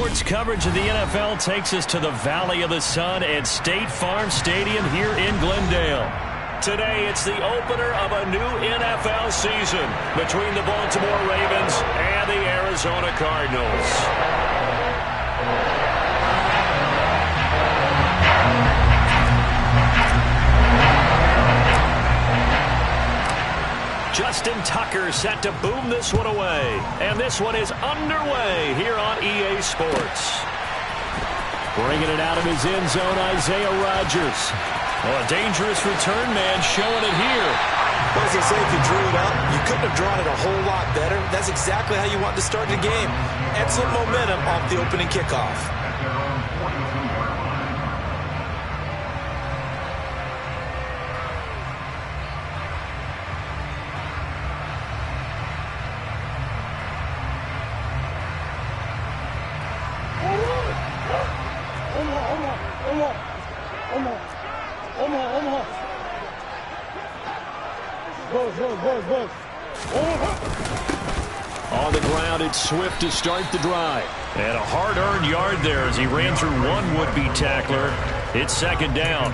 Sports coverage of the NFL takes us to the Valley of the Sun at State Farm Stadium here in Glendale. Today, it's the opener of a new NFL season between the Baltimore Ravens and the Arizona Cardinals. Justin Tucker set to boom this one away. And this one is underway here on EA Sports. Bringing it out of his end zone, Isaiah Rodgers. Oh, a dangerous return man showing it here. Well, as they say, if you drew it up, you couldn't have drawn it a whole lot better. That's exactly how you want to start the game. Excellent momentum off the opening kickoff. On the ground, it's Swift to start the drive. And a hard-earned yard there as he ran through one would-be tackler. It's second down.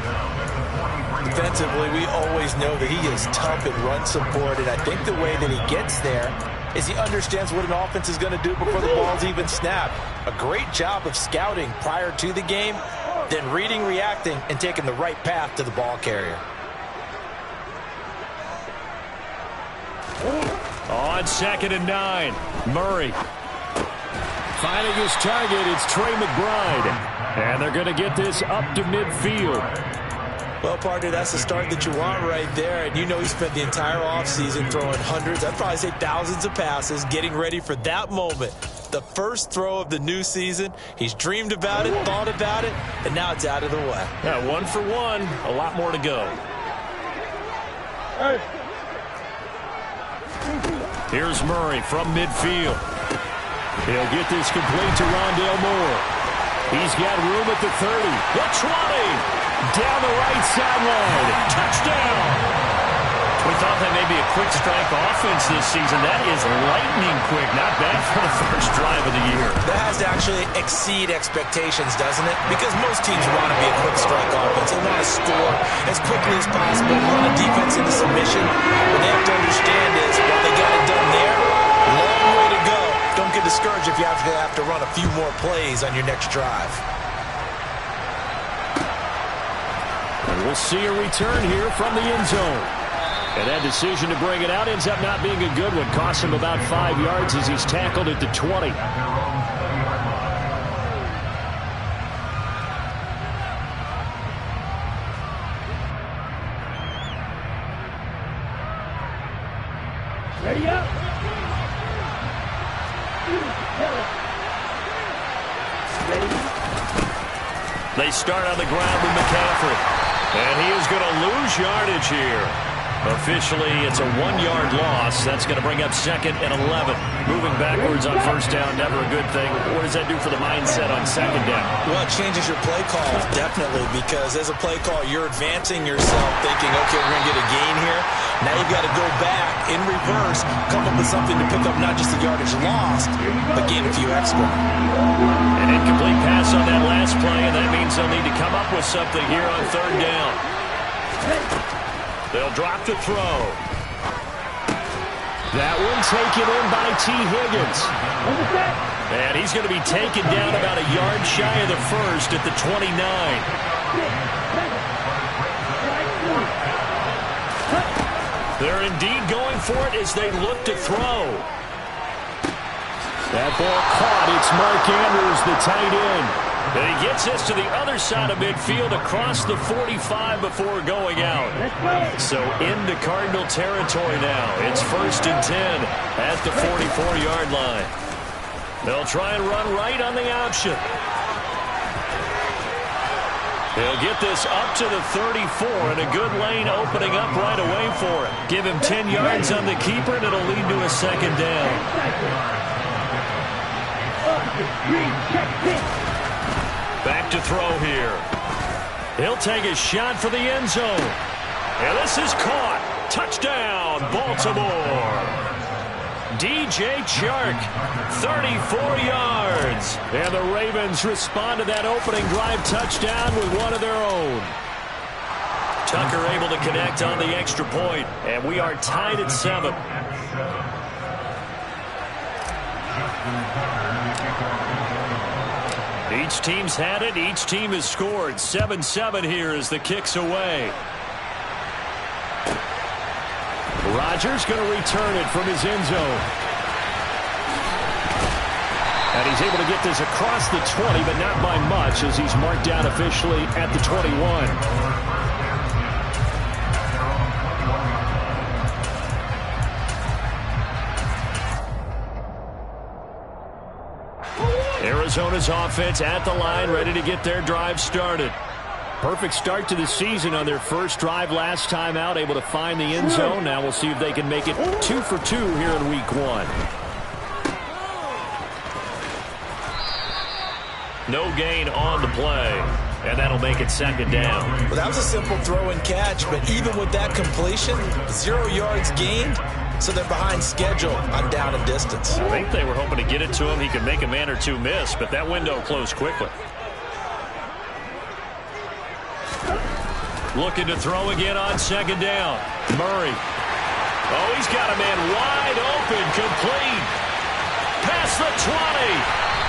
Defensively, we always know that he is tough at run support, and I think the way that he gets there is he understands what an offense is going to do before the ball's even snapped. A great job of scouting prior to the game, then reading, reacting, and taking the right path to the ball carrier. On 2nd and 9, Murray. Finding his target, it's Trey McBride. And they're going to get this up to midfield. Well, partner, that's the start that you want right there. And you know he spent the entire offseason throwing hundreds, I'd probably say thousands of passes, getting ready for that moment. The first throw of the new season. He's dreamed about it, thought about it, and now it's out of the way. Yeah, 1 for 1, a lot more to go. Hey. Here's Murray from midfield. He'll get this complete to Rondale Moore. He's got room at the 30. The 20. Down the right sideline. Touchdown. We thought that may be a quick strike offense this season. That is lightning quick. Not bad for the first drive of the year. That has to actually exceed expectations, doesn't it? Because most teams want to be a quick strike offense. They want to score as quickly as possible, run a defense into submission. What they have to understand is, while they got it done there, long way to go. Don't get discouraged if you have to run a few more plays on your next drive. And we'll see a return here from the end zone. And that decision to bring it out ends up not being a good one. Costs him about 5 yards as he's tackled at the 20. Ready up. They start on the ground with McCaffrey. And he is going to lose yardage here. Officially, it's a 1-yard loss. That's going to bring up 2nd and 11. Moving backwards on first down, never a good thing. What does that do for the mindset on second down? Well, it changes your play calls, definitely, because as a play call, you're advancing yourself, thinking, okay, we're going to get a gain here. Now you've got to go back in reverse, come up with something to pick up not just the yardage lost, but gain a few extra. An incomplete pass on that last play, and that means they'll need to come up with something here on third down. They'll drop to throw. That one taken in by T. Higgins. And he's going to be taken down about a yard shy of the first at the 29. They're indeed going for it as they look to throw. That ball caught. It's Mark Andrews, the tight end. And he gets this to the other side of midfield across the 45 before going out. So into Cardinal territory now. It's 1st and 10 at the 44-yard line. They'll try and run right on the option. They'll get this up to the 34, and a good lane opening up right away for him. Give him 10 yards on the keeper, and it'll lead to a second down. Back to throw here. He'll take a shot for the end zone. And this is caught. Touchdown, Baltimore. DJ Chark, 34 yards. And the Ravens respond to that opening drive touchdown with one of their own. Tucker able to connect on the extra point, and we are tied at 7. Each team's had it. Each team has scored. 7-7 here as the kick's away. Rodgers going to return it from his end zone. And he's able to get this across the 20, but not by much as he's marked down officially at the 21. Arizona's offense at the line, ready to get their drive started. Perfect start to the season on their first drive last time out, able to find the end zone. Now we'll see if they can make it 2 for 2 here in week 1. No gain on the play, and that'll make it 2nd down. Well, that was a simple throw and catch, but even with that completion, 0 yards gained, so they're behind schedule on down and distance. I think they were hoping to get it to him. He could make a man or two miss, but that window closed quickly. Looking to throw again on 2nd down. Murray. Oh, he's got a man wide open, complete. Past the 20.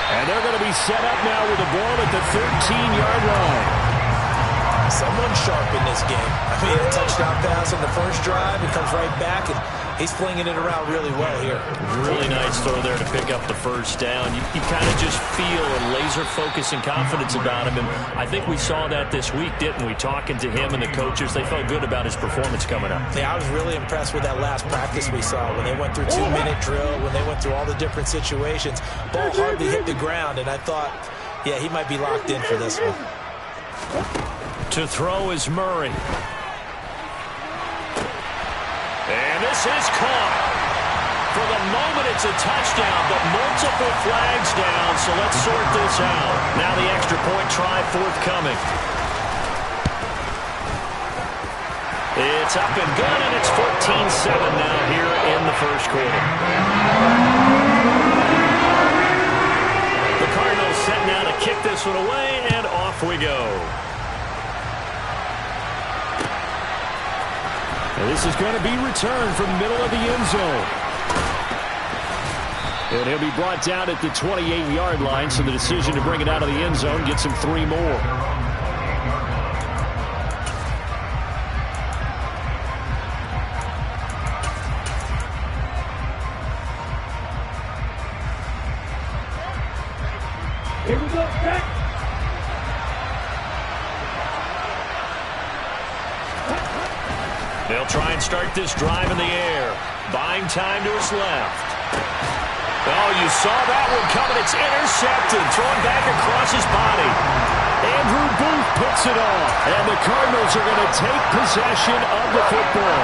And they're going to be set up now with the ball at the 13-yard line. Someone sharp in this game. I mean, a touchdown pass on the first drive. He comes right back, and he's flinging it around really well here. Really nice throw there to pick up the first down. You kind of just feel a laser focus and confidence about him. And I think we saw that this week, didn't we? Talking to him and the coaches, they felt good about his performance coming up. Yeah, I was really impressed with that last practice we saw when they went through 2-minute drill, when they went through all the different situations. Ball hardly hit the ground, and I thought, yeah, he might be locked in for this one. To throw is Murray. And this is caught. For the moment, it's a touchdown, but multiple flags down, so let's sort this out. Now the extra point try forthcoming. It's up and good, and it's 14-7 now here in the first quarter. The Cardinals set now to kick this one away, and off we go. And this is going to be returned from the middle of the end zone. And he'll be brought down at the 28-yard line, so the decision to bring it out of the end zone gets him 3 more. Here we go, back. They'll try and start this drive in the air. Buying time to his left. Oh, you saw that one coming. It's intercepted. Thrown back across his body. Andrew Booth picks it off. And the Cardinals are going to take possession of the football.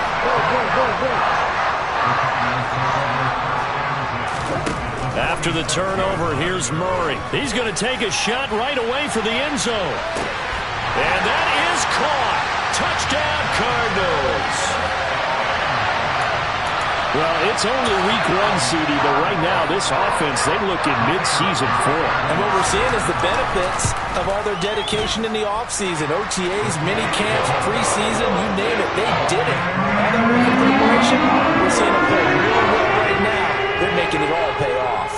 After the turnover, here's Murray. He's going to take a shot right away for the end zone. And that is caught. Touchdown, Cardinals. Well, it's only week 1, CD, but right now this offense, they look in mid-season form. And what we're seeing is the benefits of all their dedication in the offseason. OTAs, mini camps, preseason, you name it, they did it. All that work in preparation, we're seeing them play really well right now. They're making it all pay off.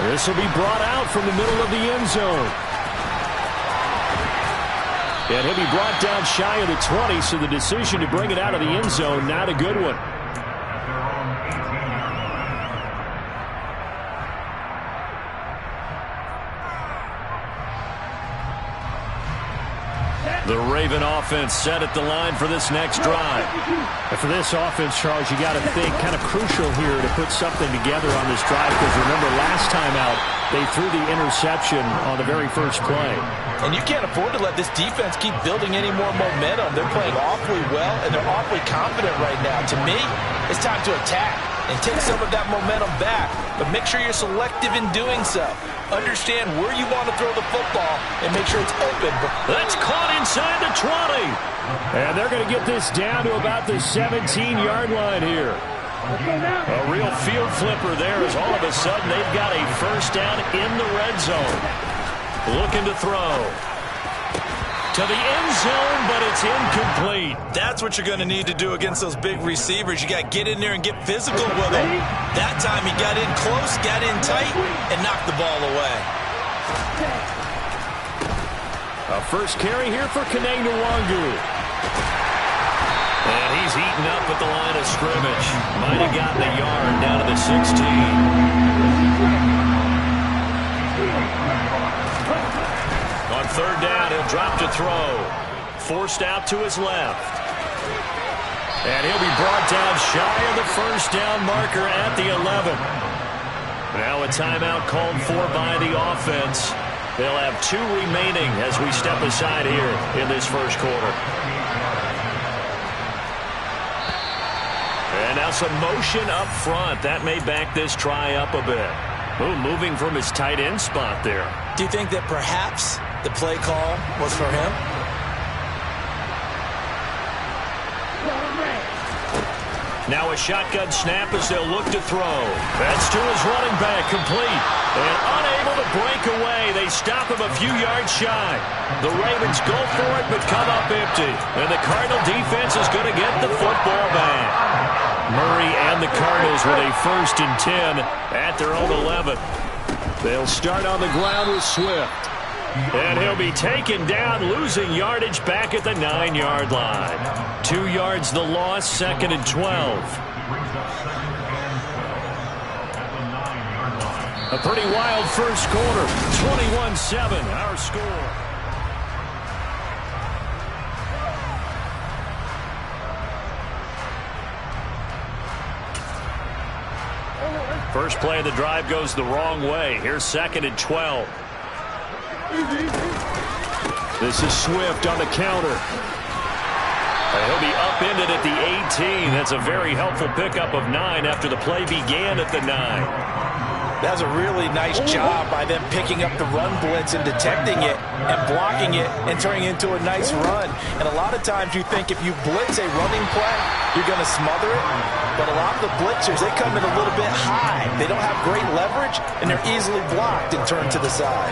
This will be brought out from the middle of the end zone. And he'll be brought down shy of the 20, so the decision to bring it out of the end zone, not a good one. The Raven offense set at the line for this next drive. And for this offense, Charles, you got to think kind of crucial here to put something together on this drive, because remember last time out, they threw the interception on the very first play. And you can't afford to let this defense keep building any more momentum. They're playing awfully well, and they're awfully confident right now. To me, it's time to attack. and take some of that momentum back. But make sure you're selective in doing so. Understand where you want to throw the football and make sure it's open. That's caught inside the 20. And they're going to get this down to about the 17-yard line here. A real field flipper there as all of a sudden they've got a first down in the red zone. Looking to throw to the end zone, but it's incomplete. That's what you're going to need to do against those big receivers. You got to get in there and get physical with them. That time he got in close, got in tight, and knocked the ball away. A first carry here for Kene Nwangu. And he's eaten up at the line of scrimmage. Might have gotten a yard down to the 16. On third down, he'll drop to throw. Forced out to his left. And he'll be brought down shy of the first down marker at the 11. Now a timeout called for by the offense. They'll have 2 remaining as we step aside here in this first quarter. And now some motion up front. That may back this try up a bit. Ooh, moving from his tight end spot there. Do you think that perhaps the play call was for him? Now a shotgun snap as they'll look to throw. That's to his running back, complete. And unable to break away. They stop him a few yards shy. The Ravens go for it but come up empty. And the Cardinal defense is going to get the football back. Murray and the Cardinals with a 1st and 10 at their own 11. They'll start on the ground with Swift. And he'll be taken down, losing yardage back at the 9-yard line. 2 yards the loss, 2nd and 12. A pretty wild first quarter. 21-7, our score. First play of the drive goes the wrong way. Here's 2nd and 12. This is Swift on the counter. And he'll be upended at the 18. That's a very helpful pickup of 9 after the play began at the 9. That's a really nice job by them picking up the run blitz and detecting it and blocking it and turning it into a nice run. And a lot of times you think if you blitz a running play, you're going to smother it. But a lot of the blitzers, they come in a little bit high. They don't have great leverage, and they're easily blocked and turned to the side.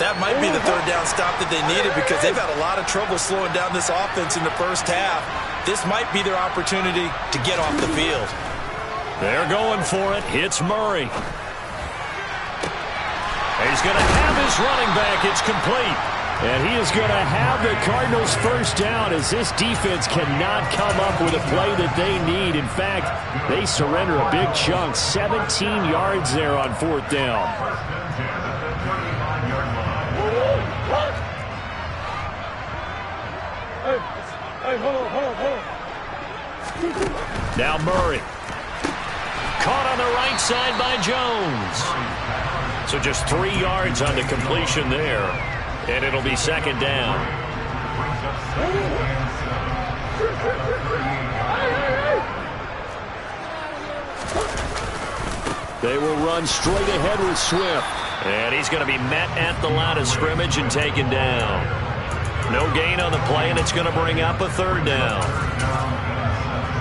That might be the third down stop that they needed because they've had a lot of trouble slowing down this offense in the first half. This might be their opportunity to get off the field. They're going for it. It's Murray. He's going to have his running back. It's complete. And he is going to have the Cardinals first down as this defense cannot come up with a play that they need. In fact, they surrender a big chunk. 17 yards there on 4th down. Now Murray. Caught on the right side by Jones. So just 3 yards on the completion there. And it'll be 2nd down. They will run straight ahead with Swift. And he's going to be met at the line of scrimmage and taken down. No gain on the play, and it's going to bring up a 3rd down.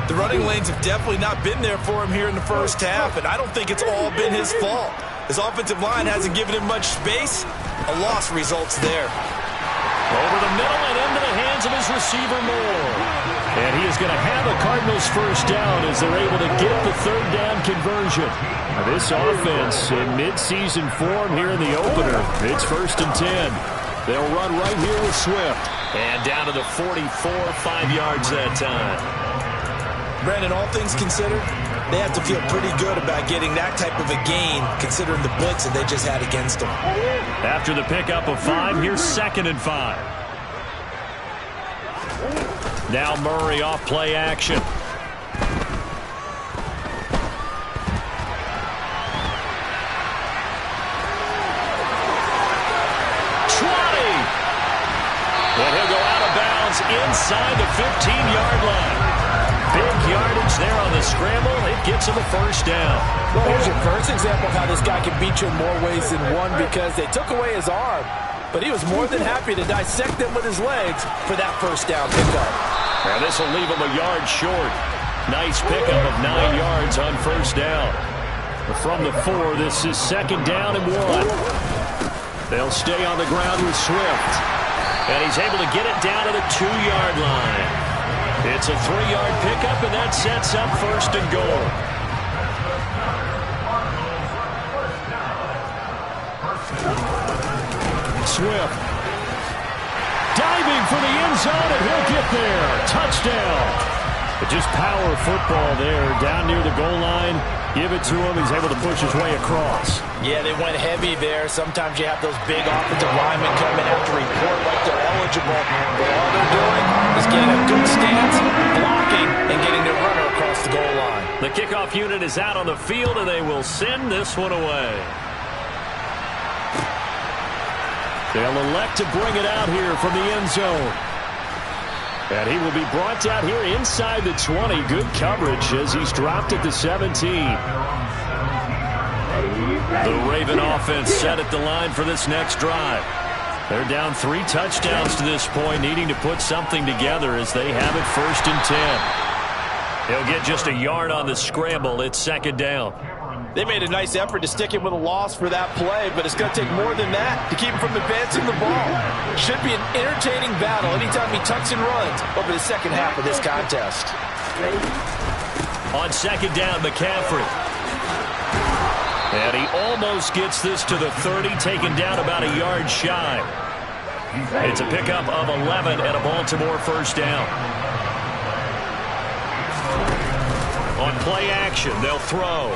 The running lanes have definitely not been there for him here in the first half, and I don't think it's all been his fault. His offensive line hasn't given him much space. A loss results there. Over the middle and into the hands of his receiver, Moore. And he is going to have a Cardinals first down as they're able to get the 3rd down conversion. Now this offense in midseason form here in the opener. It's 1st and 10. They'll run right here with Swift. And down to the 44, 5 yards that time. Brandon, all things considered, they have to feel pretty good about getting that type of a gain, considering the blitz that they just had against them. After the pickup of 5, here's 2nd and 5. Now Murray off play action. Trotty! And he'll go out of bounds inside the 15-yard line. Big yardage there on the scramble. It gets him a first down. Well, here's your first example of how this guy can beat you in more ways than one, because they took away his arm, but he was more than happy to dissect them with his legs for that first down pickup. Now this will leave him a yard short. Nice pickup of 9 yards on first down. From the 4, this is second down and 1. They'll stay on the ground with Swift. And he's able to get it down to the 2-yard line. It's a 3-yard pickup, and that sets up first and goal. Swift. Diving for the end zone, and he'll get there. Touchdown. But just power football there. Down near the goal line. Give it to him. He's able to push his way across. Yeah, they went heavy there. Sometimes you have those big offensive linemen come in after report like they're eligible. But all they're doing is getting a good stance, blocking, and getting their runner across the goal line. The kickoff unit is out on the field, and they will send this one away. They'll elect to bring it out here from the end zone. And he will be brought down here inside the 20. Good coverage as he's dropped at the 17. The Raven offense set at the line for this next drive. They're down 3 touchdowns to this point, needing to put something together as they have it first and 10. He'll get just a yard on the scramble. It's second down. They made a nice effort to stick him with a loss for that play, but it's going to take more than that to keep him from advancing the ball. Should be an entertaining battle anytime he tucks and runs over the second half of this contest. On second down, McCaffrey. And he almost gets this to the 30, taken down about a yard shy. It's a pickup of 11 and a Baltimore first down. On play action, they'll throw.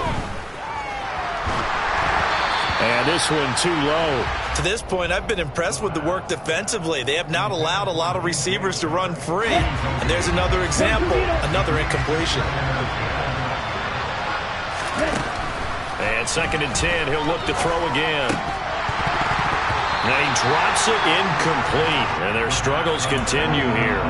And this one too low. To this point, I've been impressed with the work defensively. They have not allowed a lot of receivers to run free. And there's another example, another incompletion. And second and 10, he'll look to throw again. And he drops it incomplete. And their struggles continue here.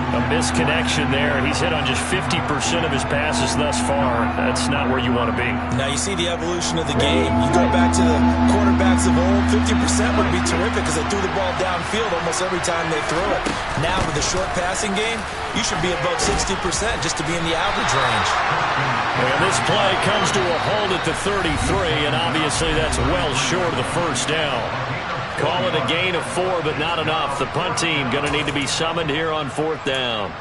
A misconnection there. He's hit on just 50% of his passes thus far. That's not where you want to be. Now you see the evolution of the game. You go back to the quarterbacks of old, 50% would be terrific because they threw the ball downfield almost every time they threw it. Now with the short passing game, you should be above 60% just to be in the average range. And this play comes to a hold at the 33, and obviously that's well short of the first down. Call it a gain of 4, but not enough. The punt team going to need to be summoned here on fourth down.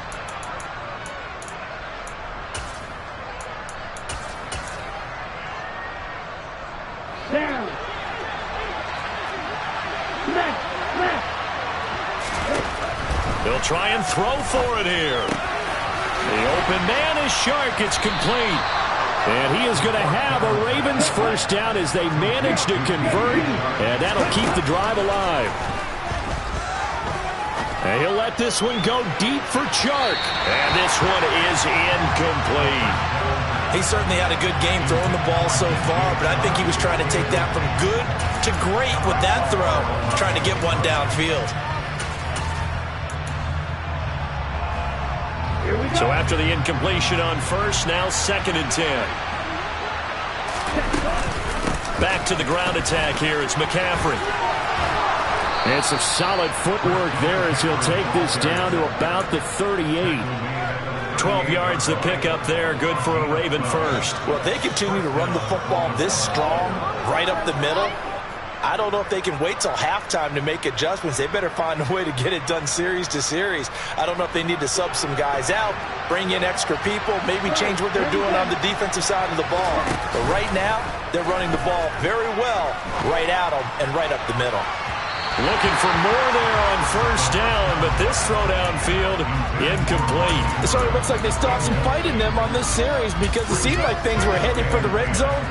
Down. Left. They'll try and throw for it here. The open man is Shark. It's complete. And he is going to have a Ravens first down as they manage to convert. And that'll keep the drive alive. And he'll let this one go deep for Chark. And this one is incomplete. He certainly had a good game throwing the ball so far, but I think he was trying to take that from good to great with that throw, trying to get one downfield. So after the incompletion on first, now second and 10. Back to the ground attack here. It's McCaffrey. And some solid footwork there as he'll take this down to about the 38. 12 yards the pickup there. Good for a Raven first. Well, if they continue to run the football this strong, right up the middle, I don't know if they can wait till halftime to make adjustments. They better find a way to get it done series to series. I don't know if they need to sub some guys out, bring in extra people, maybe change what they're doing on the defensive side of the ball. But right now, they're running the ball very well right at them and right up the middle. Looking for more there on first down, but this throw downfield, incomplete. It sort of looks like they still have some fight in them on this series because it seemed like things were headed for the red zone.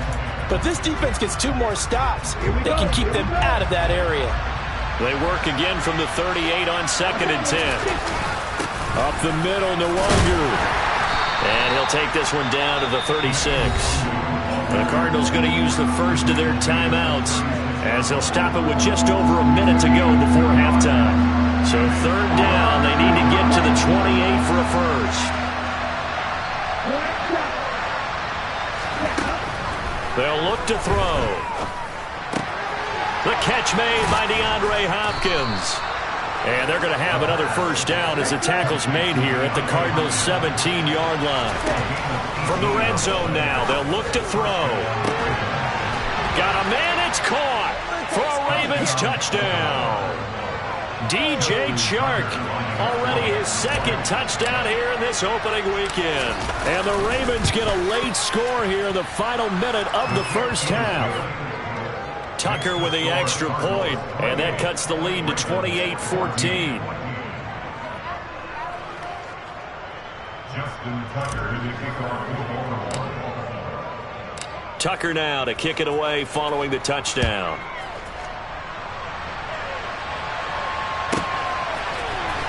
But this defense gets 2 more stops. They can keep them out of that area. They work again from the 38 on second and 10. Up the middle, Nwangu. And he'll take this one down to the 36. The Cardinals going to use the first of their timeouts as they'll stop it with just over a minute to go before halftime. So third down, they need to get to the 28 for a first. They'll look to throw. The catch made by DeAndre Hopkins. And they're going to have another first down as the tackle's made here at the Cardinals' 17-yard line. From the red zone now, they'll look to throw. Got a man, it's caught for a Ravens touchdown. DJ Chark, already his second touchdown here in this opening weekend. And the Ravens get a late score here in the final minute of the first half. Tucker with the extra point, and that cuts the lead to 28-14. Tucker now to kick it away following the touchdown.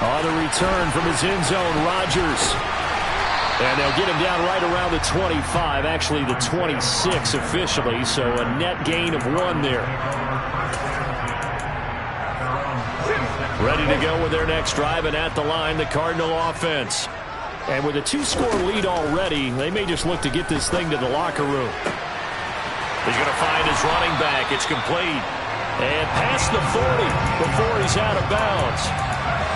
On the return from his end zone, Rodgers. And they'll get him down right around the 25, actually the 26 officially, so a net gain of 1 there. Ready to go with their next drive, and at the line, the Cardinal offense. And with a 2-score lead already, they may just look to get this thing to the locker room. He's going to find his running back. It's complete. And past the 40 before he's out of bounds.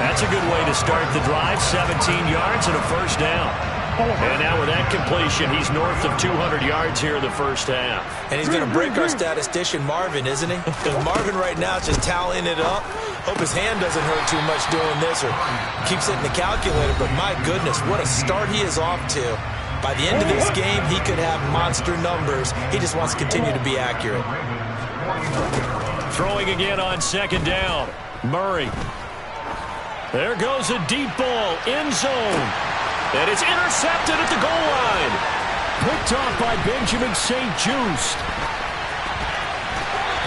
That's a good way to start the drive, 17 yards and a first down. And now with that completion, he's north of 200 yards here in the first half. And he's going to break our statistician, Marvin, isn't he? Because Marvin right now is just tallying it up. Hope his hand doesn't hurt too much doing this or keeps hitting the calculator. But my goodness, what a start he is off to. By the end of this game, he could have monster numbers. He just wants to continue to be accurate. Throwing again on second down. Murray. There goes a deep ball, end zone. And it's intercepted at the goal line. Picked off by Benjamin St-Juste.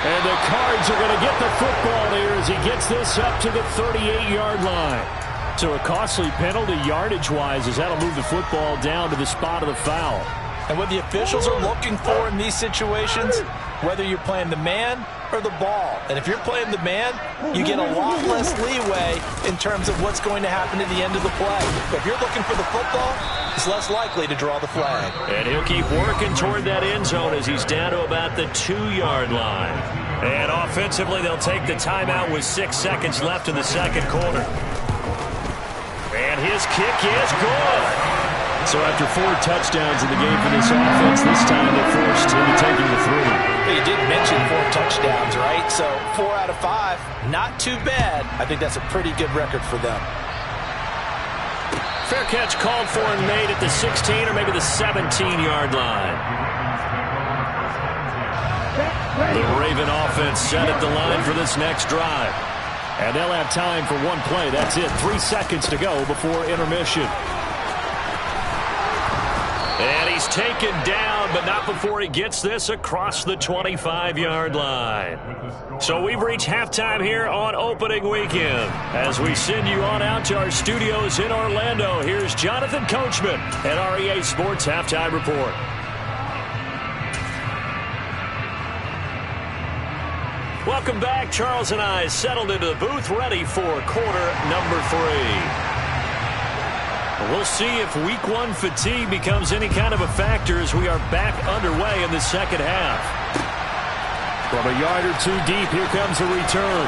And the Cards are going to get the football here as he gets this up to the 38-yard line. So a costly penalty yardage-wise as that'll move the football down to the spot of the foul. And what the officials are looking for in these situations, whether you're playing the man or the ball. And if you're playing the man, you get a lot less leeway in terms of what's going to happen at the end of the play. But if you're looking for the football, it's less likely to draw the flag. And he'll keep working toward that end zone as he's down to about the 2-yard line. And offensively, they'll take the timeout with 6 seconds left in the second quarter. And his kick is good. So after 4 touchdowns in the game for this offense, this time they're forced into taking the 3. Well, you did mention 4 touchdowns, right? So 4 out of 5, not too bad. I think that's a pretty good record for them. Fair catch called for and made at the 16 or maybe the 17-yard line. The Raven offense set at the line for this next drive. And they'll have time for 1 play. That's it. 3 seconds to go before intermission. And he's taken down, but not before he gets this across the 25-yard line. So we've reached halftime here on opening weekend. As we send you on out to our studios in Orlando, here's Jonathan Coachman at REA Sports Halftime Report. Welcome back. Charles and I settled into the booth, ready for quarter number 3. We'll see if week 1 fatigue becomes any kind of a factor as we are back underway in the second half. From a yard or 2 deep, here comes a return.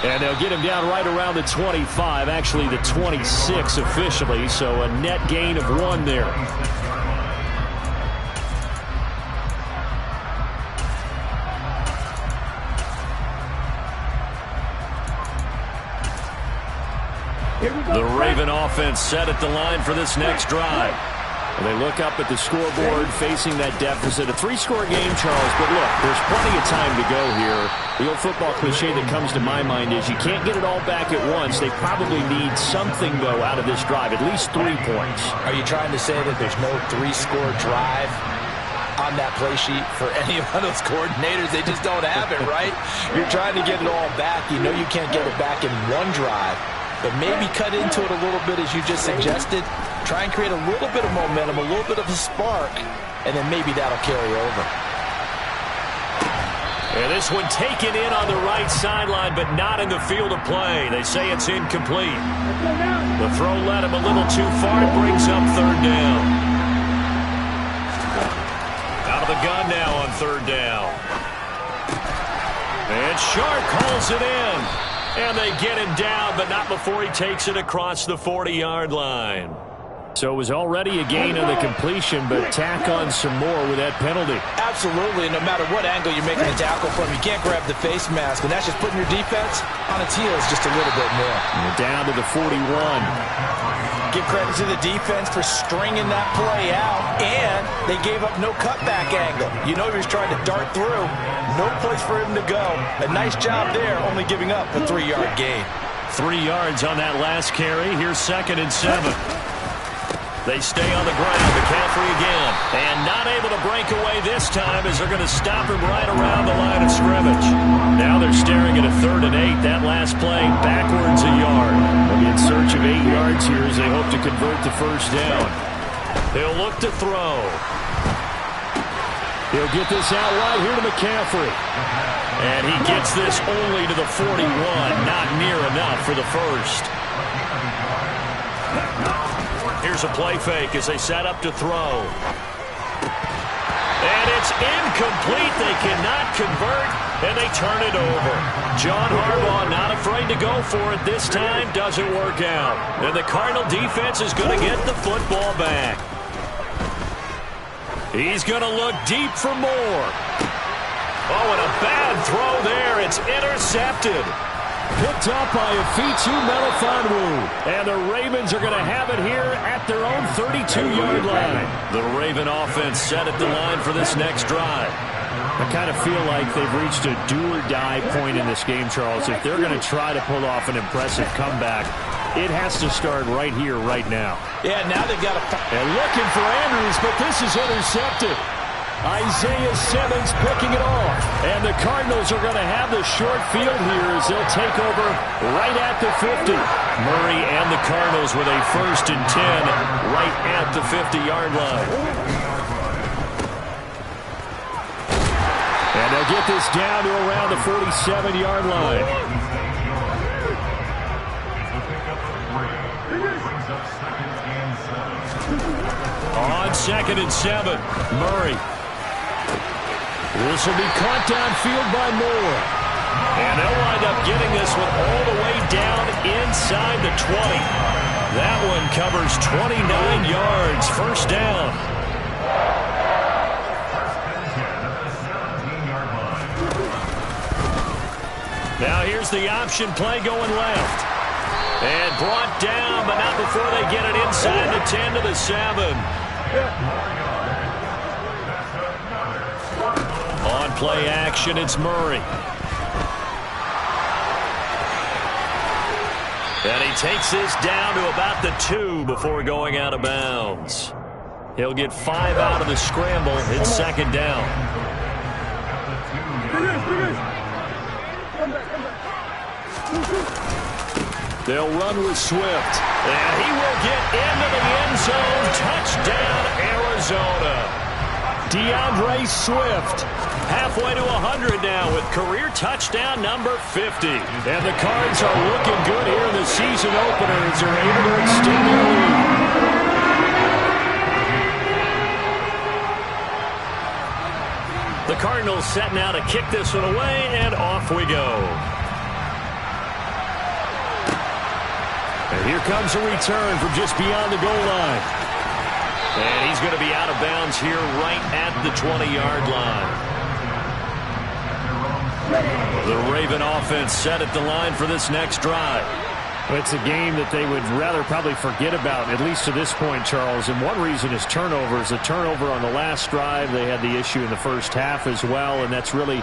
And they'll get him down right around the 25, actually the 26 officially, so a net gain of 1 there. The Raven offense set at the line for this next drive. And they look up at the scoreboard facing that deficit. A 3-score game, Charles, but look, there's plenty of time to go here. The old football cliche that comes to my mind is you can't get it all back at once. They probably need something, though, out of this drive, at least 3 points. Are you trying to say that there's no 3-score drive on that play sheet for any of those coordinators? They just don't have it, right? You're trying to get it all back. You know you can't get it back in 1 drive. But maybe cut into it a little bit as you just suggested. Try and create a little bit of momentum, a little bit of a spark, and then maybe that'll carry over. And this one taken in on the right sideline, but not in the field of play. They say it's incomplete. The throw led him a little too far. It brings up 3rd down. Now Out of the gun now on third down. And Shark hauls it in. And they get him down, but not before he takes it across the 40-yard line. So it was already a gain on the completion, but tack on some more with that penalty. Absolutely. No matter what angle you're making the tackle from, you can't grab the face mask, and that's just putting your defense on its heels just a little bit more. And down to the 41. Give credit to the defense for stringing that play out, and they gave up no cutback angle. You know he was trying to dart through. No place for him to go. A nice job there, only giving up a 3-yard gain. 3 yards on that last carry. Here's 2nd and 7. They stay on the ground. McCaffrey again. And not able to break away this time as they're going to stop him right around the line of scrimmage. Now they're staring at a 3rd and 8. That last play backwards a yard. They'll be in search of 8 yards here as they hope to convert the first down. He'll look to throw. He'll get this out wide here to McCaffrey. And he gets this only to the 41. Not near enough for the first. Here's a play fake as they set up to throw. And it's incomplete. They cannot convert, and they turn it over. John Harbaugh not afraid to go for it this time. Doesn't work out. And the Cardinal defense is going to get the football back. He's going to look deep for more. Oh, and a bad throw there. It's intercepted. Picked up by Afitu Melifonwu. And the Ravens are going to have it here at their own 32-yard line. The Raven offense set at the line for this next drive. I kind of feel like they've reached a do-or-die point in this game, Charles. If they're going to try to pull off an impressive comeback, it has to start right here, right now. Yeah, now they've got to... And looking for Andrews, but this is intercepted. Isaiah Simmons picking it off. And the Cardinals are going to have the short field here as they'll take over right at the 50. Murray and the Cardinals with a 1st and 10 right at the 50-yard line. And they'll get this down to around the 47-yard line. On 2nd and 7, Murray. This will be caught downfield by Moore. And they'll wind up getting this one all the way down inside the 20. That one covers 29 yards. First down. Now here's the option play going left. And brought down, but not before they get it inside the 10 to the 7. On play action, it's Murray. And he takes this down to about the 2 before going out of bounds. He'll get 5 out of the scramble. It's 2nd down. They'll run with Swift. And he will get into the end zone. Touchdown, Arizona. DeAndre Swift, halfway to 100 now with career touchdown number 50. And the Cards are looking good here in the season opener as they're able to extend their lead. The Cardinals setting out to kick this one away, and off we go. And here comes a return from just beyond the goal line. And he's going to be out of bounds here right at the 20-yard line. The Raven offense set at the line for this next drive. It's a game that they would rather probably forget about, at least to this point, Charles. And one reason is turnovers. A turnover on the last drive. They had the issue in the first half as well, and that's really,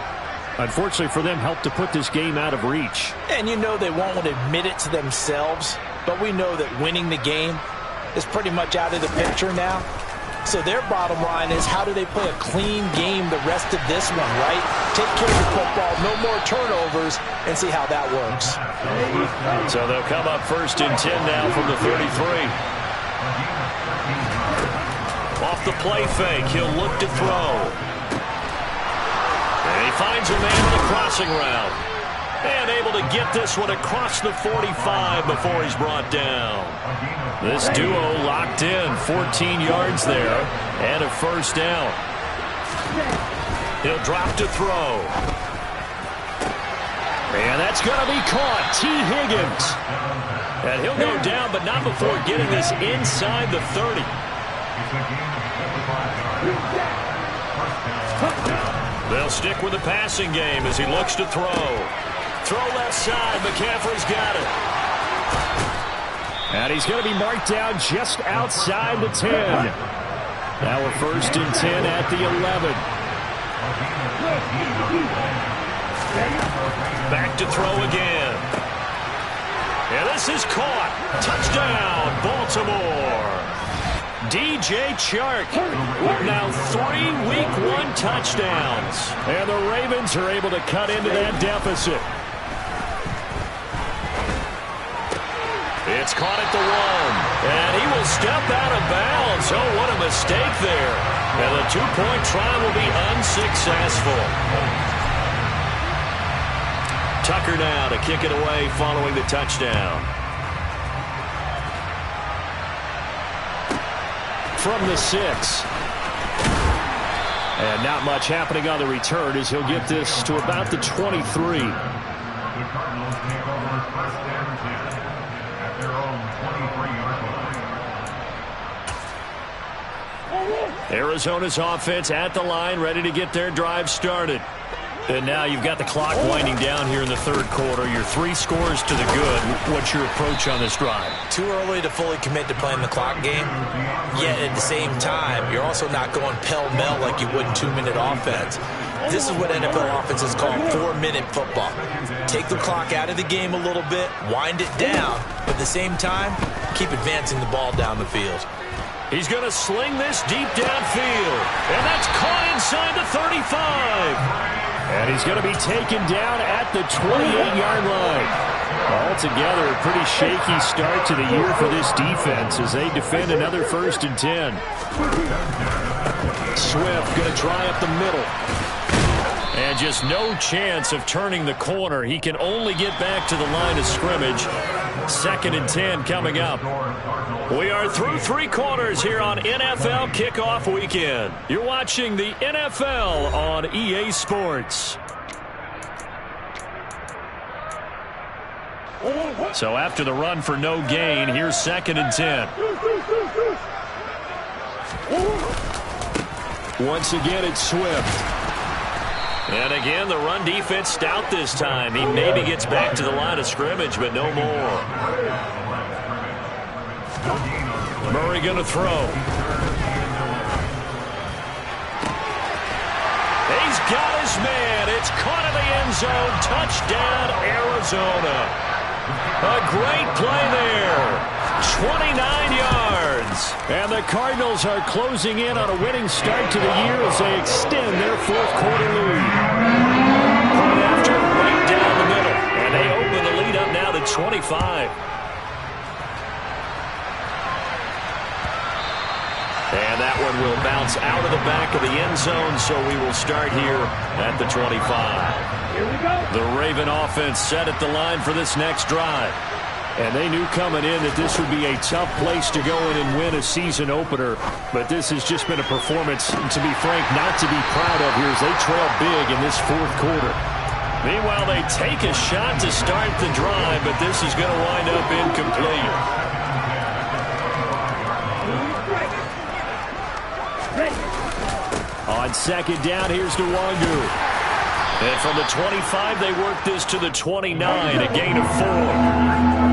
unfortunately for them, helped to put this game out of reach. And you know they won't admit it to themselves, but we know that winning the game is pretty much out of the picture now. So their bottom line is, how do they play a clean game the rest of this one, right? Take care of the football, no more turnovers, and see how that works. So they'll come up 1st and 10 now from the 33. Off the play fake, he'll look to throw. And he finds a man on the crossing route. And able to get this one across the 45 before he's brought down. This duo locked in, 14 yards there, and a first down. He'll drop to throw. And that's going to be caught. T. Higgins. And he'll go down, but not before getting this inside the 30. They'll stick with the passing game as he looks to throw. Throw left side. McCaffrey's got it. And he's going to be marked down just outside the 10. Now we're 1st and 10 at the 11. Back to throw again. And this is caught. Touchdown, Baltimore. DJ Chark with now 3 Week 1 touchdowns. And the Ravens are able to cut into that deficit. It's caught at the 1. And he will step out of bounds. Oh, what a mistake there. And the 2-point try will be unsuccessful. Tucker now to kick it away following the touchdown. From the 6. And not much happening on the return as he'll get this to about the 23. The Cardinals take over 1st and 10 at their own 23-yard line. Arizona's offense at the line, ready to get their drive started. And now you've got the clock winding down here in the 3rd quarter. Your 3 scores to the good. What's your approach on this drive? Too early to fully commit to playing the clock game. Yet at the same time, you're also not going pell-mell like you would in 2-minute offense. This is what NFL offenses call 4-minute football. Take the clock out of the game a little bit, wind it down, but at the same time, keep advancing the ball down the field. He's going to sling this deep downfield. And that's caught inside the 35. And he's going to be taken down at the 28-yard line. Altogether, a pretty shaky start to the year for this defense as they defend another 1st and 10. Swift going to try up the middle. And just no chance of turning the corner. He can only get back to the line of scrimmage. 2nd and 10 coming up. We are through 3 quarters here on NFL Kickoff Weekend. You're watching the NFL on EA Sports. So after the run for no gain, here's 2nd and 10. Once again, it's Swift. And again, the run defense stout this time. He maybe gets back to the line of scrimmage, but no more. Murray going to throw. He's got his man. It's caught in the end zone. Touchdown, Arizona. A great play there. 29 yards. And the Cardinals are closing in on a winning start to the year as they extend their 4th quarter lead. Right after, right down the middle. And they open the lead up now to 25. And that one will bounce out of the back of the end zone, so we will start here at the 25. Here we go. The Raven offense set at the line for this next drive. And they knew coming in that this would be a tough place to go in and win a season opener. But this has just been a performance, to be frank, not to be proud of here as they trail big in this 4th quarter. Meanwhile, they take a shot to start the drive, but this is going to wind up incomplete. On 2nd down, here's Nwangu. And from the 25, they work this to the 29, a gain of 4.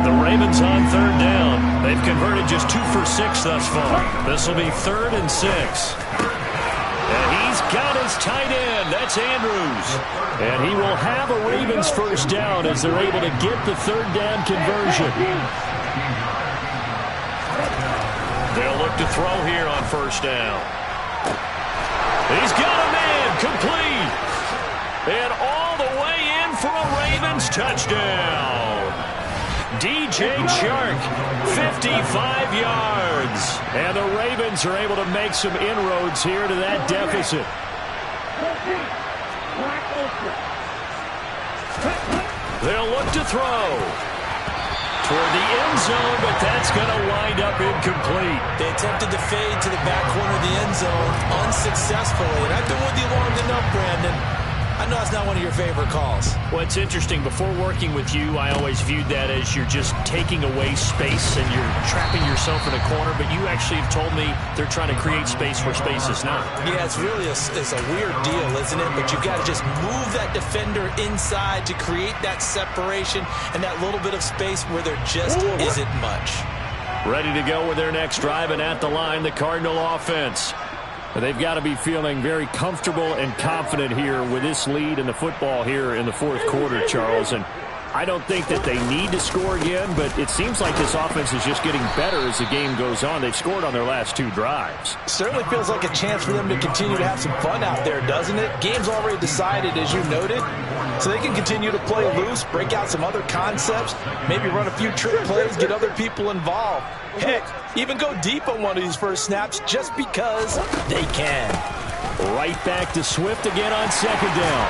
The Ravens on 3rd down. They've converted just 2 for 6 thus far. This will be 3rd and 6. And he's got his tight end. That's Andrews. And he will have a Ravens 1st down as they're able to get the 3rd down conversion. They'll look to throw here on 1st down. He's got a man, complete. And all the way in for a Ravens touchdown. DJ Chark, 55 yards. And the Ravens are able to make some inroads here to that deficit. They'll look to throw. toward the end zone, but that's going to wind up incomplete. They attempted to fade to the back corner of the end zone unsuccessfully. And I've been with you long enough, Brandon. I know it's not one of your favorite calls. Well, it's interesting. Before working with you, I always viewed that as you're just taking away space and you're trapping yourself in a corner. But you actually have told me they're trying to create space where space is not. Yeah, it's really it's a weird deal, isn't it? But you've got to just move that defender inside to create that separation and that little bit of space where there just isn't much. Ready to go with their next drive, and at the line, the Cardinal offense. They've got to be feeling very comfortable and confident here with this lead in the football here in the fourth quarter, Charles. And I don't think that they need to score again, but it seems like this offense is just getting better as the game goes on. They've scored on their last 2 drives. Certainly feels like a chance for them to continue to have some fun out there, doesn't it? Game's already decided, as you noted, so they can continue to play loose, break out some other concepts, maybe run a few trick plays, get other people involved. Heck, even go deep on one of these first snaps just because they can. Right back to Swift again on second down.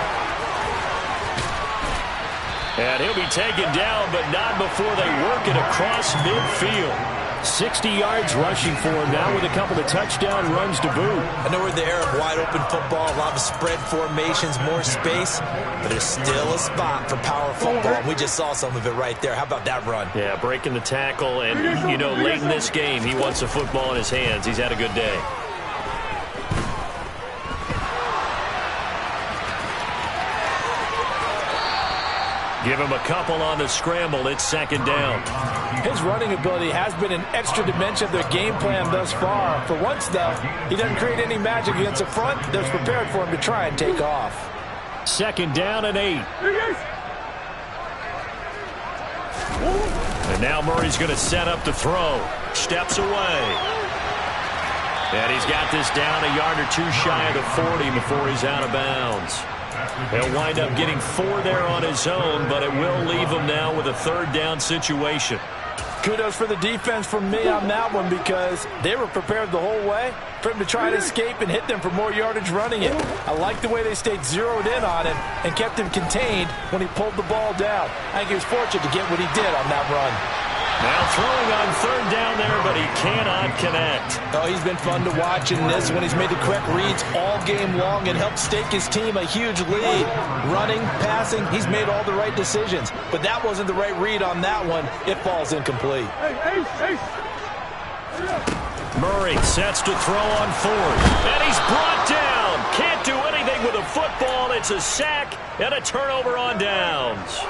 And he'll be taken down, but not before they work it across midfield. 60 yards rushing for him now with a couple of touchdown runs to boot. I know we're in the era of wide-open football, a lot of spread formations, more space, but there's still a spot for power football. We just saw some of it right there. How about that run? Yeah, breaking the tackle, and, you know, late in this game, he wants the football in his hands. He's had a good day. Give him a couple on the scramble. It's second down. His running ability has been an extra dimension of their game plan thus far. For once, though, he doesn't create any magic against the front that's prepared for him to try and take off. Second down and 8. And now Murray's going to set up to throw. Steps away. And he's got this down a yard or 2 shy of the 40 before he's out of bounds. He'll wind up getting 4 there on his own, but it will leave him now with a third down situation. Kudos for the defense from me on that one, because they were prepared the whole way for him to try and escape and hit them for more yardage running it. I like the way they stayed zeroed in on him and kept him contained when he pulled the ball down. I think he was fortunate to get what he did on that run. Now throwing on third down there, but he cannot connect. Oh, he's been fun to watch in this when he's made the correct reads all game long and helped stake his team a huge lead. Running, passing, he's made all the right decisions. But that wasn't the right read on that one. It falls incomplete. Murray sets to throw on fourth. And he's brought down. Can't do anything with a football. It's a sack and a turnover on downs.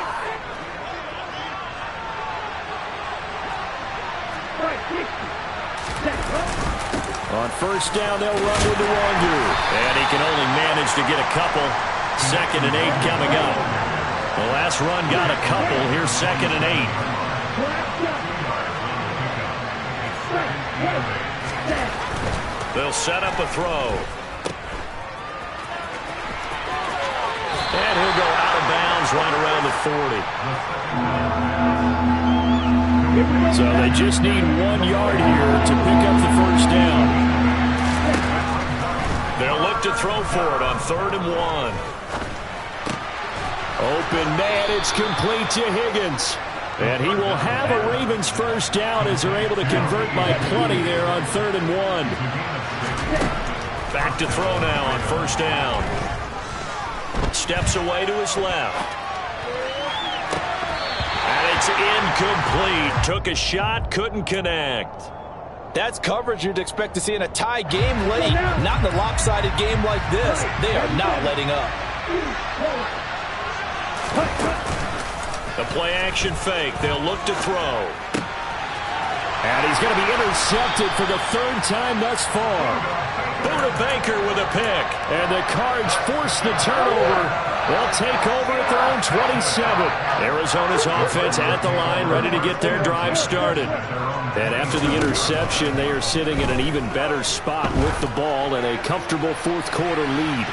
On first down, they'll run with the wonder. And he can only manage to get a couple. 2nd and 8 coming up. The last run got a couple. Here's 2nd and 8. They'll set up a throw. And he'll go out of bounds right around the 40. So they just need 1 yard here to pick up the first down. They'll look to throw for it on 3rd and 1. Open man, it's complete to Higgins. And he will have a Ravens first down as they're able to convert by plenty there on 3rd and 1. Back to throw now on first down. Steps away to his left. It's incomplete. Took a shot, couldn't connect. That's coverage you'd expect to see in a tie game late. Not in a lopsided game like this. They are not letting up. The play action fake. They'll look to throw. And he's going to be intercepted for the 3rd time thus far. Buda Baker with a pick. And the Cards force the turnover. They'll take over at their own 27. Arizona's offense at the line, ready to get their drive started. And after the interception, they are sitting in an even better spot with the ball and a comfortable fourth quarter lead.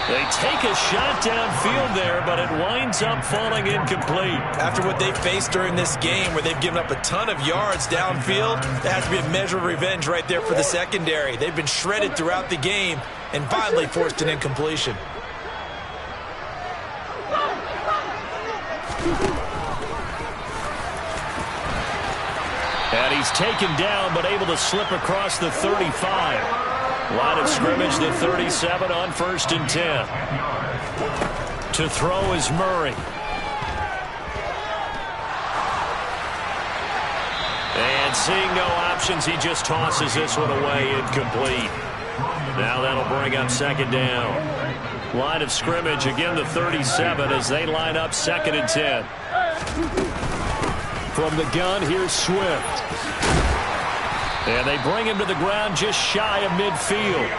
They take a shot downfield there, but it winds up falling incomplete. After what they faced during this game, where they've given up a ton of yards downfield, that has to be a measure of revenge right there for the secondary. They've been shredded throughout the game and finally forced an incompletion. And he's taken down, but able to slip across the 35. Line of scrimmage, the 37 on 1st and 10. To throw is Murray. And seeing no options, he just tosses this one away, incomplete. Now that'll bring up 2nd down. Line of scrimmage, again the 37 as they line up 2nd and 10. From the gun, here's Swift. And they bring him to the ground just shy of midfield.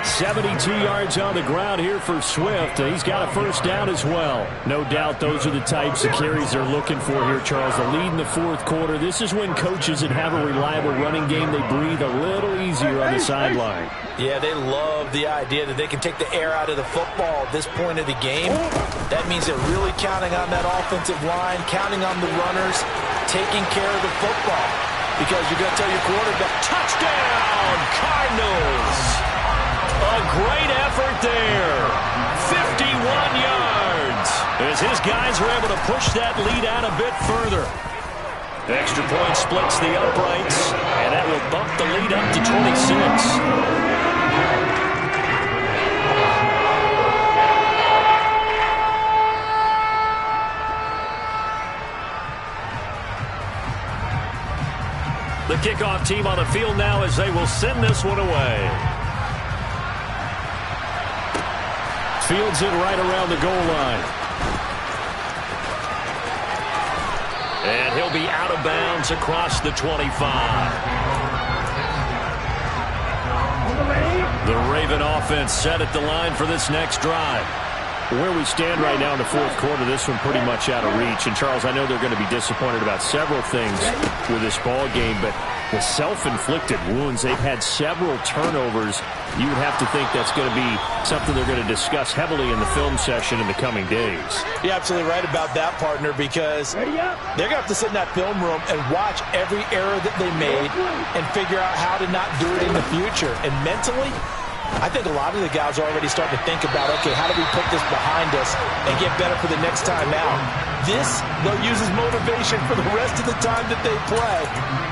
72 yards on the ground here for Swift. He's got a 1st down as well. No doubt those are the types of carries they're looking for here, Charles. The lead in the 4th quarter. This is when coaches that have a reliable running game, they breathe a little easier on the sideline. Yeah, they love the idea that they can take the air out of the football at this point of the game. That means they're really counting on that offensive line, counting on the runners, taking care of the football. Because you're going to tell your quarterback, touchdown, Cardinals. A great effort there. 51 yards. As his guys are able to push that lead out a bit further. The extra point splits the uprights, and that will bump the lead up to 26. The kickoff team on the field now as they will send this one away. Fields it right around the goal line. And he'll be out of bounds across the 25. The Raven offense set at the line for this next drive. Where we stand right now in the 4th quarter, this one pretty much out of reach. And, Charles, I know they're going to be disappointed about several things with this ball game, but the self-inflicted wounds, they've had several turnovers. You would have to think that's going to be something they're going to discuss heavily in the film session in the coming days. You're absolutely right about that, partner, because they're going to have to sit in that film room and watch every error that they made and figure out how to not do it in the future. And mentally, I think a lot of the guys are already starting to think about, okay, how do we put this behind us and get better for the next time out? This, they'll use as motivation for the rest of the time that they play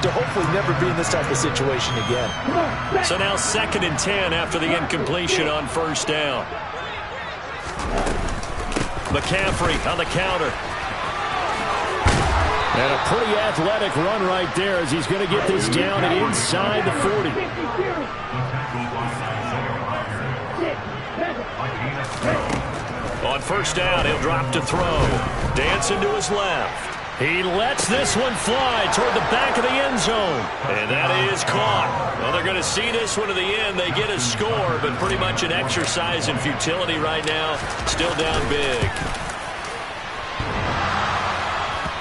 to hopefully never be in this type of situation again. So now 2nd and 10 after the incompletion on 1st down. McCaffrey on the counter. And a pretty athletic run right there as he's going to get this down and inside the 40. On 1st down, he'll drop to throw. Dancing to his left. He lets this one fly toward the back of the end zone. And that is caught. Well, they're going to see this one to the end. They get a score, but pretty much an exercise in futility right now. Still down big.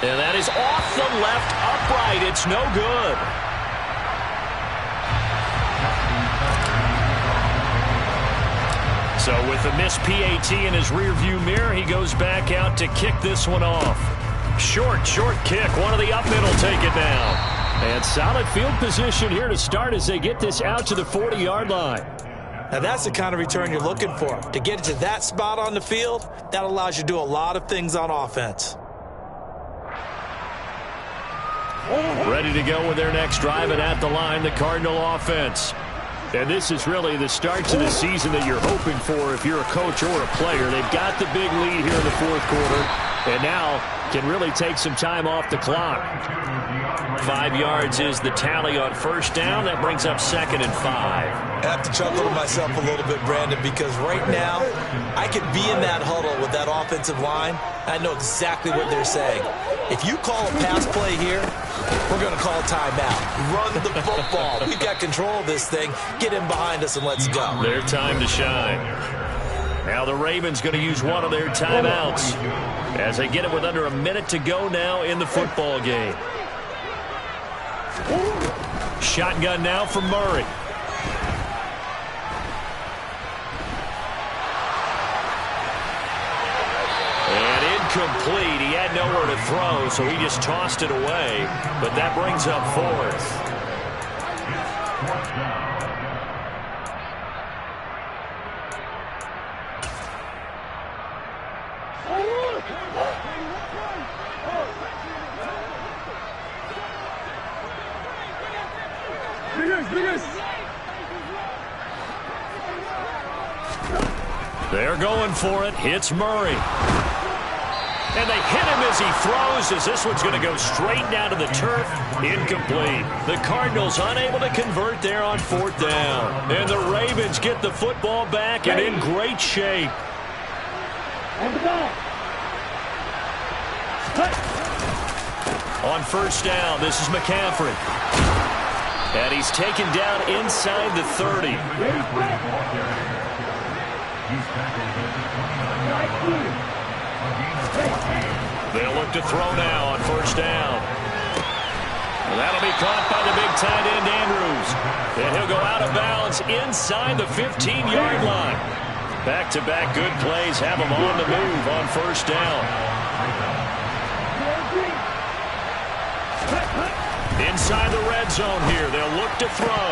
And that is off the left upright. It's no good. So with the missed PAT in his rearview mirror, he goes back out to kick this one off. Short kick. One of the up mid will take it down. And solid field position here to start as they get this out to the 40-yard line. Now that's the kind of return you're looking for. To get to that spot on the field, that allows you to do a lot of things on offense. Ready to go with their next drive, and at the line, the Cardinal offense. And this is really the start to the season that you're hoping for if you're a coach or a player. They've got the big lead here in the 4th quarter, and now can really take some time off the clock. 5 yards is the tally on 1st down. That brings up 2nd and 5. I have to chuckle to myself a little bit, Brandon, because right now I could be in that huddle with that offensive line. I know exactly what they're saying. If you call a pass play here, we're going to call a timeout. Run the football. We've got control of this thing. Get in behind us and let's go. Their time to shine. Now the Ravens going to use one of their timeouts as they get it with under a minute to go now in the football game. Shotgun now from Murray. And incomplete. He had nowhere to throw, so he just tossed it away. But that brings up 4th. They're going for it. Hits Murray. And they hit him as he throws, as this one's going to go straight down to the turf. Incomplete. The Cardinals unable to convert there on 4th down. And the Ravens get the football back and in great shape. And the ball. On 1st down, this is McCaffrey. And he's taken down inside the 30. They'll look to throw now on 1st down. And that'll be caught by the big tight end, Andrews. And he'll go out of bounds inside the 15-yard line. Back-to-back good plays have him on the move on 1st down. Inside the red zone here, they'll look to throw.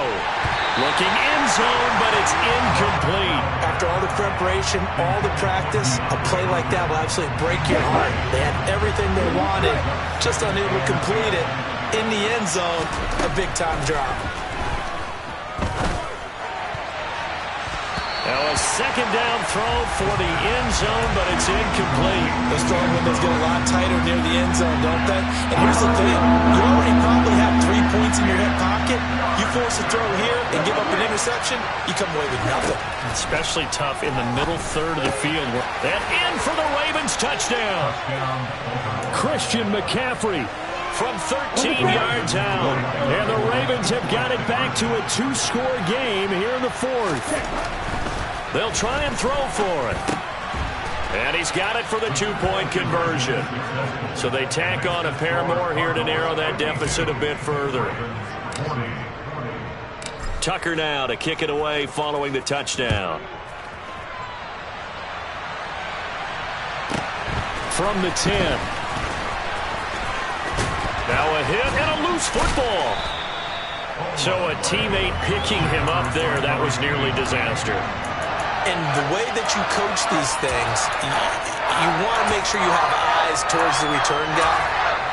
Looking end zone, but it's incomplete. After all the preparation, all the practice, a play like that will absolutely break your heart. They had everything they wanted, just unable to complete it. In the end zone, a big-time drop. Now a 2nd down throw for the end zone, but it's incomplete. Those throwing windows get a lot tighter near the end zone, don't they? And here's the thing. You already probably have 3 points in your hip pocket. You force a throw here and give up an interception, you come away with nothing. Especially tough in the middle third of the field. And in for the Ravens touchdown. Christian McCaffrey from 13 yards out. And the Ravens have got it back to a 2-score game here in the 4th. They'll try and throw for it. And he's got it for the 2-point conversion. So they tack on a pair more here to narrow that deficit a bit further. Tucker now to kick it away following the touchdown. From the 10. Now a hit and a loose football. So a teammate picking him up there, that was nearly disaster. And the way that you coach these things, you want to make sure you have eyes towards the return guy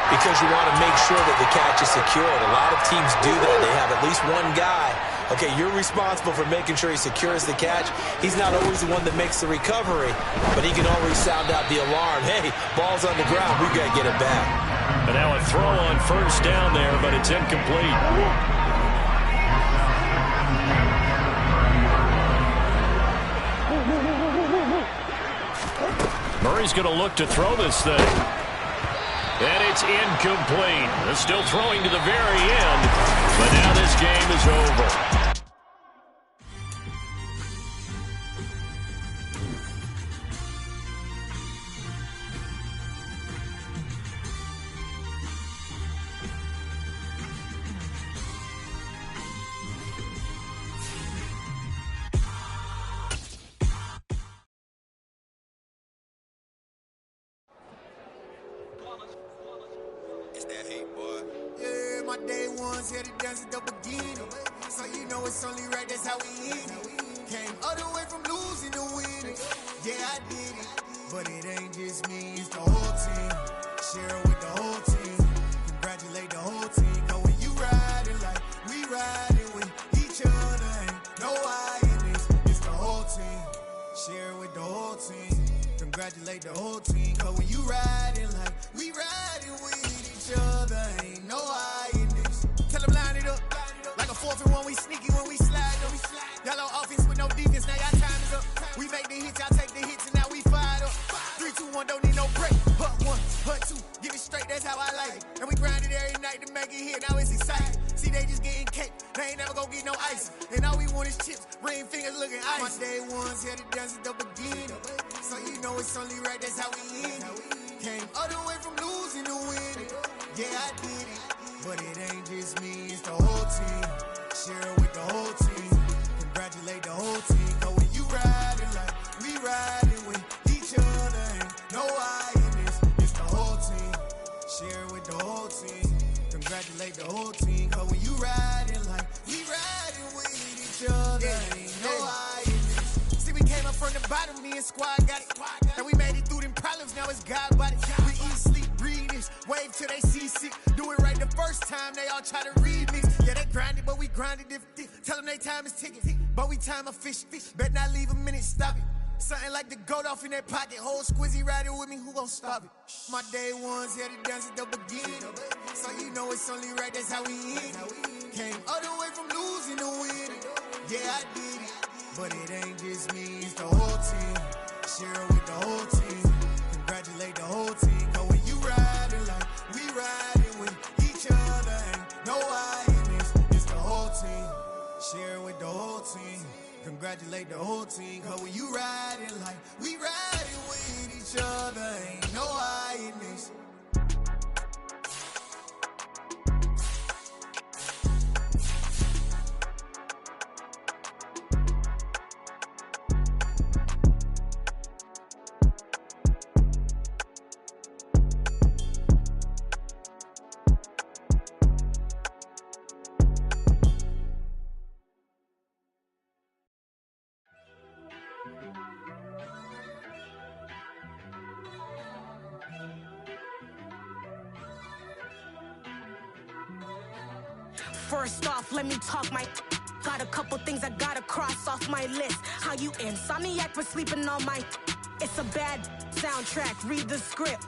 because you want to make sure that the catch is secured. A lot of teams do that. They have at least one guy. Okay, you're responsible for making sure he secures the catch. He's not always the one that makes the recovery, but he can always sound out the alarm. Hey, ball's on the ground. We've got to get it back. And now a throw on 1st down there, but it's incomplete. Murray's going to look to throw this thing. And it's incomplete. They're still throwing to the very end, but now this game is over. Here to dance at the beginning, so you know it's only right, that's how we end it. Came all the way from losing to winning. Yeah, I did it, but it ain't just me, it's the whole team. Share it with the whole team. Congratulate the whole team. Cause when you riding like we riding with each other, ain't no I in this. It's the whole team. Share it with the whole team. Congratulate the whole team. Cause when you riding like we riding with each other, ain't no I in this. Tell them line it up. Like a 4th and 1, we sneaky when we slide them. Y'all on offense with no defense, now y'all time is up. We make the hits, y'all take the hits, and now we fired up. 3, 2, 1, don't need no break. Hut 1, hut 2, give it straight, that's how I like it. And we grind it every night to make it hit, now it's exciting. See, they just getting cake, they ain't never gonna get no ice. And all we want is chips, ring fingers looking ice. My day ones here to dance at the beginning. So you know it's only right, that's how we end it. Came all the way from losing to winning. Yeah, I did it. But it ain't just me, it's the whole team. Share it with the whole team. Congratulate the whole team. Cause when you riding like we riding with each other, ain't no I in this. It's the whole team. Share it with the whole team. Congratulate the whole team. Cause when you riding like we riding with each other, ain't no I in this. See, we came up from the bottom, me and squad got it. And we made it through them problems, now it's God body. We eat, sleep, breathe this. Wave till they see sick. Do it right the first time, they all try to remix. Yeah, they grinded, but we grinded if tell them they time is ticking. But we time a fish. Bet not leave a minute it, stop it. Something like the goat off in that pocket. Whole squizzy riding with me, who gon' stop it? My day ones here to dance at the beginning. So you know it's only right, that's how we end. Came all the way from losing to winning. Yeah, I did it, but it ain't just me, it's the whole team. Share with the whole team. Congratulate the whole team. Cause when you riding like we riding with each other, ain't no I in this, it's the whole team. Share with the whole team. Congratulate the whole team. Cause when you riding like we riding with each other, ain't no I in this. First off, let me talk my. Got a couple things I gotta cross off my list. How you insomniac for sleeping on my. It's a bad soundtrack, read the script.